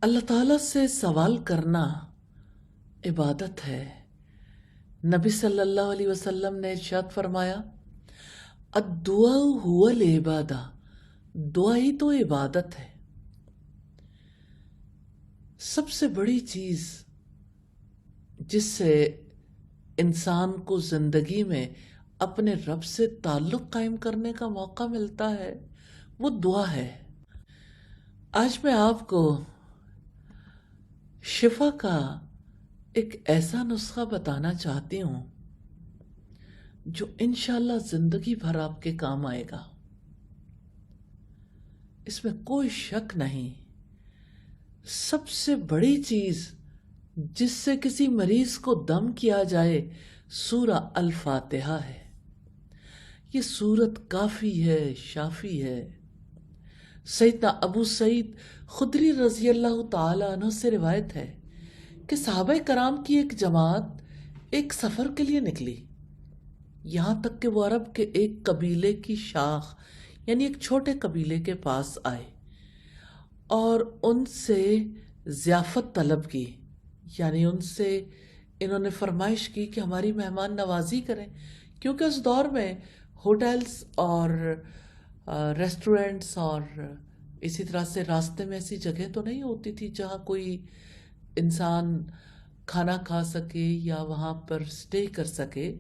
اللہ تعالیٰ سے سوال کرنا عبادت ہے۔ نبی صلی اللہ علیہ وسلم نے ارشاد فرمایا، الدعاء هو العبادہ، دعا ہی تو عبادت ہے۔ سب سے بڑی چیز جس سے انسان کو زندگی میں اپنے رب سے تعلق قائم کرنے کا موقع ملتا ہے وہ دعا ہے۔ آج میں آپ کو شفا کا ایک ایسا نسخہ بتانا چاہتی ہوں جو انشاءاللہ زندگی بھر آپ کے کام آئے گا، اس میں کوئی شک نہیں۔ سب سے بڑی چیز جس سے کسی مریض کو دم کیا جائے سورہ الفاتحہ ہے۔ یہ سورت کافی ہے، شافی ہے۔ سیدنا ابو سعید خدری رضی اللہ تعالی عنہ سے روایت ہے کہ صحابہ کرام کی ایک جماعت ایک سفر کے لیے نکلی، یہاں تک کہ وہ عرب کے ایک قبیلے کی شاخ یعنی ایک چھوٹے قبیلے کے پاس آئے اور ان سے ضیافت طلب کی، یعنی ان سے انہوں نے فرمائش کی کہ ہماری مہمان نوازی کریں، کیونکہ اس دور میں ہوٹلز اور ریسٹورنٹس اور اسی طرح سے راستے میں ایسی جگہ تو نہیں ہوتی تھی جہاں کوئی انسان کھانا کھا سکے یا وہاں پر سٹے کر سکے۔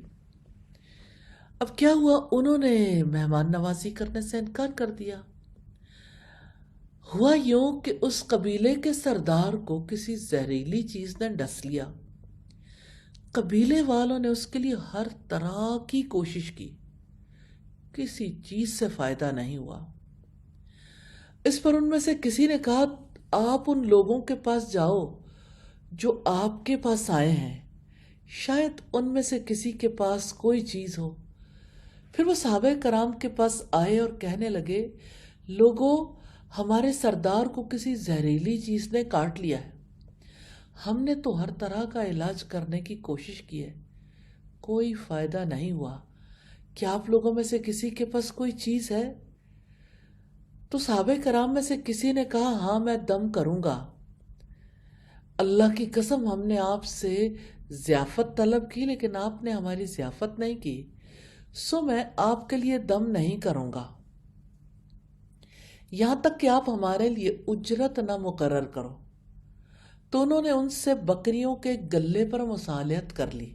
اب کیا ہوا، انہوں نے مہمان نوازی کرنے سے انکار کر دیا۔ ہوا یوں کہ اس قبیلے کے سردار کو کسی زہریلی چیز نے ڈس لیا۔ قبیلے والوں نے اس کے لیے ہر طرح کی کوشش کی، کسی چیز سے فائدہ نہیں ہوا۔ اس پر ان میں سے کسی نے کہا، آپ ان لوگوں کے پاس جاؤ جو آپ کے پاس آئے ہیں، شاید ان میں سے کسی کے پاس کوئی چیز ہو۔ پھر وہ صحابہ کرام کے پاس آئے اور کہنے لگے، لوگوں، ہمارے سردار کو کسی زہریلی چیز نے کاٹ لیا ہے، ہم نے تو ہر طرح کا علاج کرنے کی کوشش کی ہے، کوئی فائدہ نہیں ہوا، کیا آپ لوگوں میں سے کسی کے پاس کوئی چیز ہے؟ تو صحابہ کرام میں سے کسی نے کہا، ہاں میں دم کروں گا، اللہ کی قسم ہم نے آپ سے ضیافت طلب کی لیکن آپ نے ہماری ضیافت نہیں کی، سو میں آپ کے لیے دم نہیں کروں گا یہاں تک کہ آپ ہمارے لیے اجرت نہ مقرر کرو۔ تو انہوں نے ان سے بکریوں کے گلے پر مصالحت کر لی۔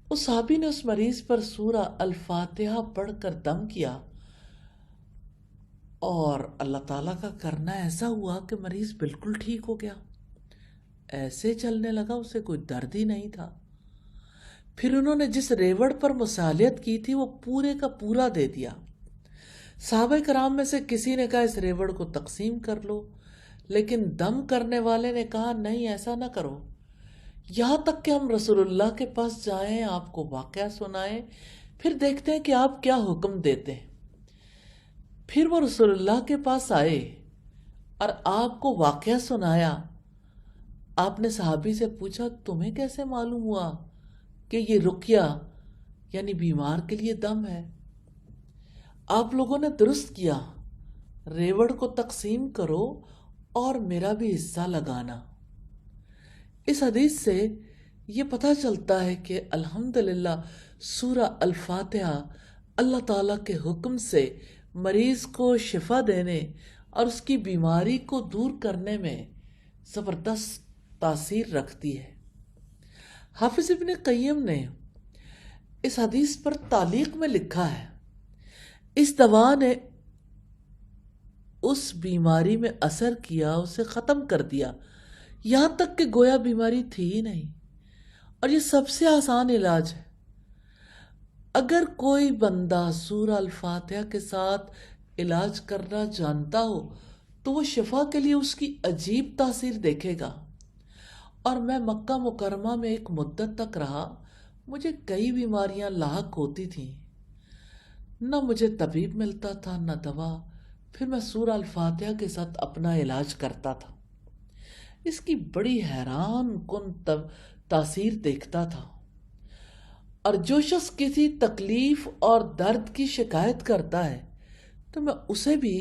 اس صحابی نے اس مریض پر سورہ الفاتحہ پڑھ کر دم کیا اور اللہ تعالیٰ کا کرنا ایسا ہوا کہ مریض بالکل ٹھیک ہو گیا، ایسے چلنے لگا، اسے کوئی درد ہی نہیں تھا۔ پھر انہوں نے جس ریوڑ پر مصالحت کی تھی وہ پورے کا پورا دے دیا۔ صحابہ کرام میں سے کسی نے کہا، اس ریوڑ کو تقسیم کر لو، لیکن دم کرنے والے نے کہا، نہیں ایسا نہ کرو، یہاں تک کہ ہم رسول اللہ کے پاس جائیں، آپ کو واقعہ سنائیں، پھر دیکھتے ہیں کہ آپ کیا حکم دیتے ہیں۔ پھر وہ رسول اللہ کے پاس آئے اور آپ کو واقعہ سنایا۔ آپ نے صحابی سے پوچھا، تمہیں کیسے معلوم ہوا کہ یہ رقیہ یعنی بیمار کے لیے دم ہے؟ آپ لوگوں نے درست کیا، ریوڑ کو تقسیم کرو اور میرا بھی حصہ لگانا۔ اس حدیث سے یہ پتہ چلتا ہے کہ الحمدللہ سورہ الفاتحہ اللہ تعالیٰ کے حکم سے مریض کو شفا دینے اور اس کی بیماری کو دور کرنے میں زبردست تاثیر رکھتی ہے۔ حافظ ابن قیم نے اس حدیث پر تعلیق میں لکھا ہے، اس دوا نے اس بیماری میں اثر کیا، اسے ختم کر دیا، یہاں تک کہ گویا بیماری تھی ہی نہیں، اور یہ سب سے آسان علاج ہے۔ اگر کوئی بندہ سورہ الفاتحہ کے ساتھ علاج کرنا جانتا ہو تو وہ شفا کے لیے اس کی عجیب تاثیر دیکھے گا۔ اور میں مکہ مکرمہ میں ایک مدت تک رہا، مجھے کئی بیماریاں لاحق ہوتی تھیں، نہ مجھے طبیب ملتا تھا نہ دوا، پھر میں سورہ الفاتحہ کے ساتھ اپنا علاج کرتا تھا، اس کی بڑی حیران کن تاثیر دیکھتا تھا۔ اور جو شخص کسی تکلیف اور درد کی شکایت کرتا ہے تو میں اسے بھی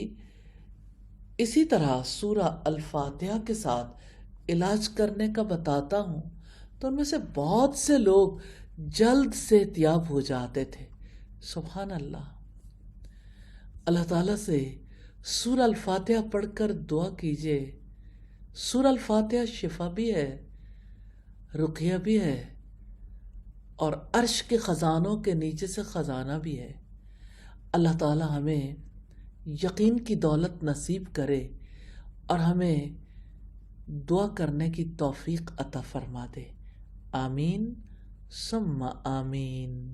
اسی طرح سورہ الفاتحہ کے ساتھ علاج کرنے کا بتاتا ہوں تو ان میں سے بہت سے لوگ جلد صحتیاب ہو جاتے تھے. سبحان اللہ. اللہ تعالیٰ سے سورہ الفاتحہ پڑھ کر دعا کیجئے. سورہ الفاتحہ شفا بھی ہے، رقیہ بھی ہے، اور عرش کے خزانوں کے نیچے سے خزانہ بھی ہے. اللہ تعالیٰ ہمیں یقین کی دولت نصیب کرے اور ہمیں دعا کرنے کی توفیق عطا فرما دے. آمین ثم آمین.